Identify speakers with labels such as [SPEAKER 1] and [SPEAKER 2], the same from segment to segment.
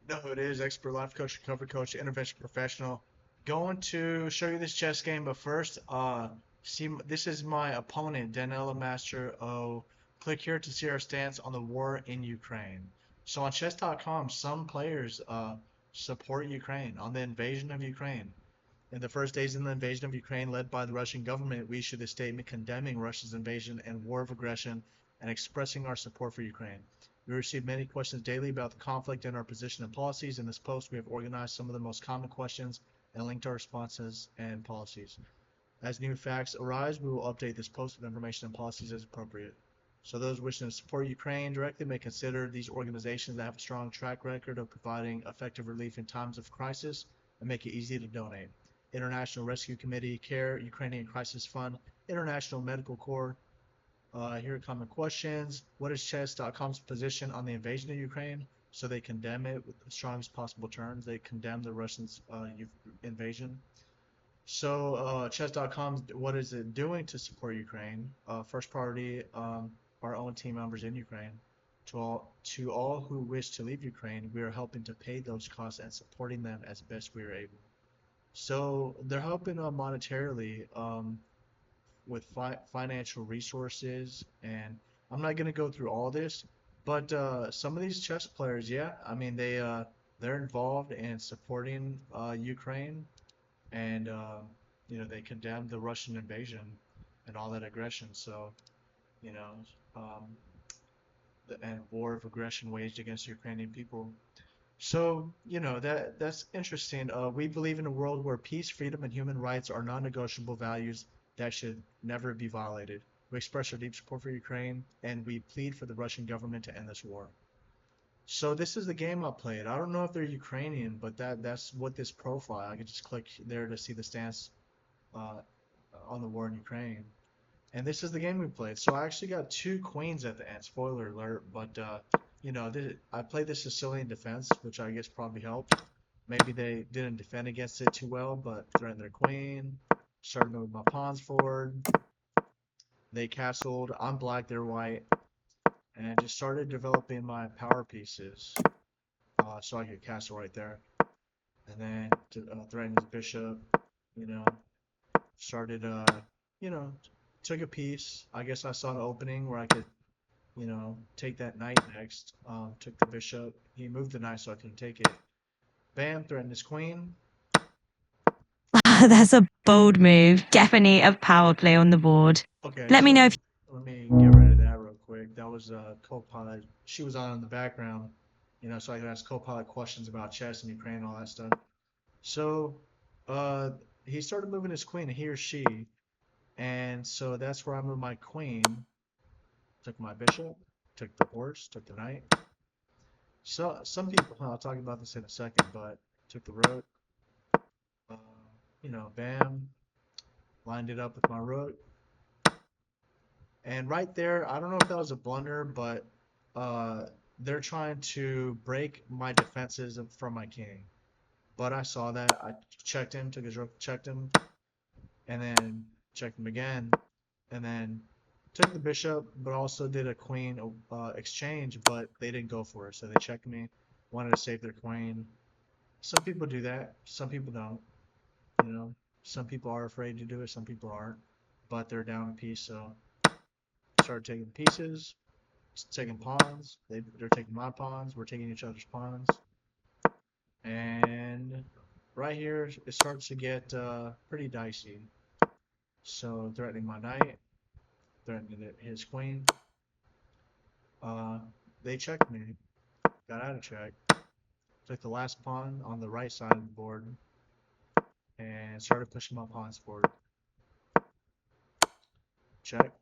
[SPEAKER 1] Know who it is, expert life coach, recovery coach, intervention professional. Going to show you this chess game, but first, see, this is my opponent, Danila Master O. Click here to see our stance on the war in Ukraine. So on chess.com, some players support Ukraine on the invasion of Ukraine. In the first days of the invasion of Ukraine led by the Russian government, we issued a statement condemning Russia's invasion and war of aggression and expressing our support for Ukraine. We receive many questions daily about the conflict and our position and policies. In this post, we have organized some of the most common questions and linked our responses and policies. As new facts arise, we will update this post with information and policies as appropriate. So those wishing to support Ukraine directly may consider these organizations that have a strong track record of providing effective relief in times of crisis and make it easy to donate. International Rescue Committee, CARE, Ukrainian Crisis Fund, International Medical Corps. Here are common questions. What is chess.com's position on the invasion of Ukraine? So they condemn it with the strongest possible terms. They condemn the Russians' invasion. So, chess.com, what is it doing to support Ukraine? First priority, our own team members in Ukraine. To all who wish to leave Ukraine, we are helping to pay those costs and supporting them as best we are able. So they're helping monetarily with financial resources, and I'm not gonna go through all this, but some of these chess players, yeah, I mean they're involved in supporting Ukraine and they condemned the Russian invasion and all that aggression. So you know, um, and war of aggression waged against the Ukrainian people. So that's interesting. We believe in a world where peace, freedom, and human rights are non-negotiable values that should never be violated. We express our deep support for Ukraine, and we plead for the Russian government to end this war. So this is the game I played. I don't know if they're Ukrainian, but that's what this profile. I can just click there to see the stance uh, on the war in Ukraine. And this is the game we played. So I actually got two queens at the end. Spoiler alert. But I played the Sicilian defense, which I guess probably helped. Maybe they didn't defend against it too well, but threatened their queen. Started moving my pawns forward. They castled. I'm black, they're white, and just started developing my power pieces. So I could castle right there, and then threatened his bishop. You know, started you know took a piece. I guess I saw an opening where I could take that knight next. Took the bishop. He moved the knight so I couldn't take it. Bam, threatened his queen.
[SPEAKER 2] That's a bold move. Definitely a power play on the board.
[SPEAKER 1] Okay,
[SPEAKER 2] Let me know
[SPEAKER 1] so
[SPEAKER 2] if
[SPEAKER 1] let me get rid of that real quick. That was co-pilot. She was on in the background, so I could ask co-pilot questions about chess and Ukraine and all that stuff. So, uh, he started moving his queen, he or she, and so that's where I moved my queen. Took my bishop, took the horse, took the knight. So some people, I'll talk about this in a second, but took the rook. Uh, bam, lined it up with my rook, and right there, I don't know if that was a blunder, but uh, they're trying to break my defenses from my king. But I saw that. I checked him, took his rook, checked him, and then checked him again, and then took the bishop, but also did a queen exchange, but they didn't go for it, so they checked me, wanted to save their queen. Some people do that, some people don't. You know, some people are afraid to do it, some people aren't, but they're down a piece, so started taking pieces, taking pawns. They're taking my pawns. We're taking each other's pawns, and right here it starts to get pretty dicey. So threatening my knight, threatening his queen. Uh, they checked me, got out of check. Took the last pawn on the right side of the board and started pushing my pawns forward. Check.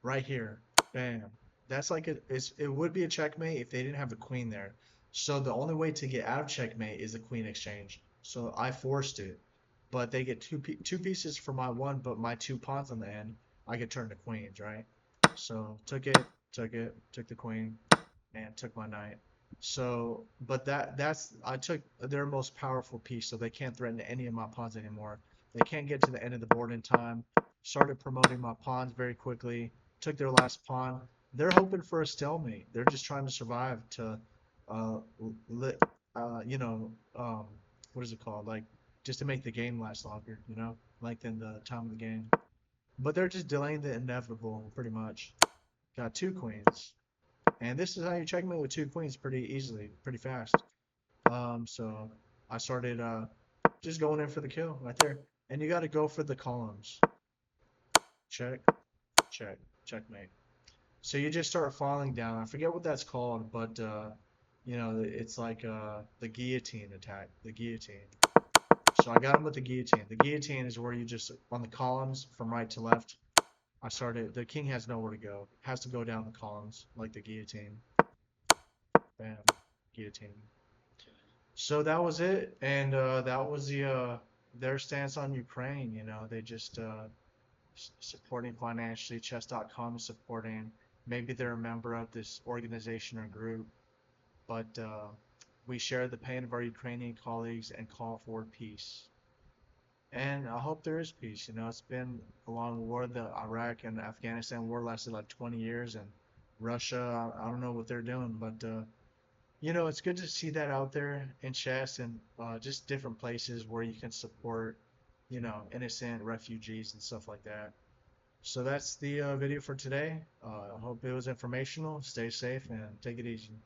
[SPEAKER 1] Right here. Bam. That's like it would be a checkmate if they didn't have the queen there. So the only way to get out of checkmate is the queen exchange. So I forced it. But they get two pieces for my one, but my two pawns on the end, I could turn to queens, right? So took the queen, and took my knight. So, but that's I took their most powerful piece, so they can't threaten any of my pawns anymore. They can't get to the end of the board in time. Started promoting my pawns very quickly. Took their last pawn. They're hoping for a stalemate. They're just trying to survive to, li you know, what is it called? Like, just to make the game last longer, lengthen the time of the game. But they're just delaying the inevitable, pretty much. Got two queens. And this is how you checkmate with two queens pretty easily, pretty fast. So I started just going in for the kill right there. And you got to go for the columns. Check, check, checkmate. So you just start falling down. I forget what that's called, but it's like the guillotine attack, the guillotine. So I got him with the guillotine. The guillotine is where you just on the columns from right to left. I started. The king has nowhere to go. Has to go down the columns like the guillotine. Bam, guillotine. So that was it, and that was their stance on Ukraine. They just supporting financially. Chess.com is supporting. Maybe they're a member of this organization or group, but we share the pain of our Ukrainian colleagues and call for peace. And I hope there is peace. It's been a long war. The Iraq and Afghanistan war lasted like 20 years, and Russia, I don't know what they're doing, but it's good to see that out there in chess and just different places where you can support, innocent refugees and stuff like that. So that's the video for today. I hope it was informational. Stay safe and take it easy.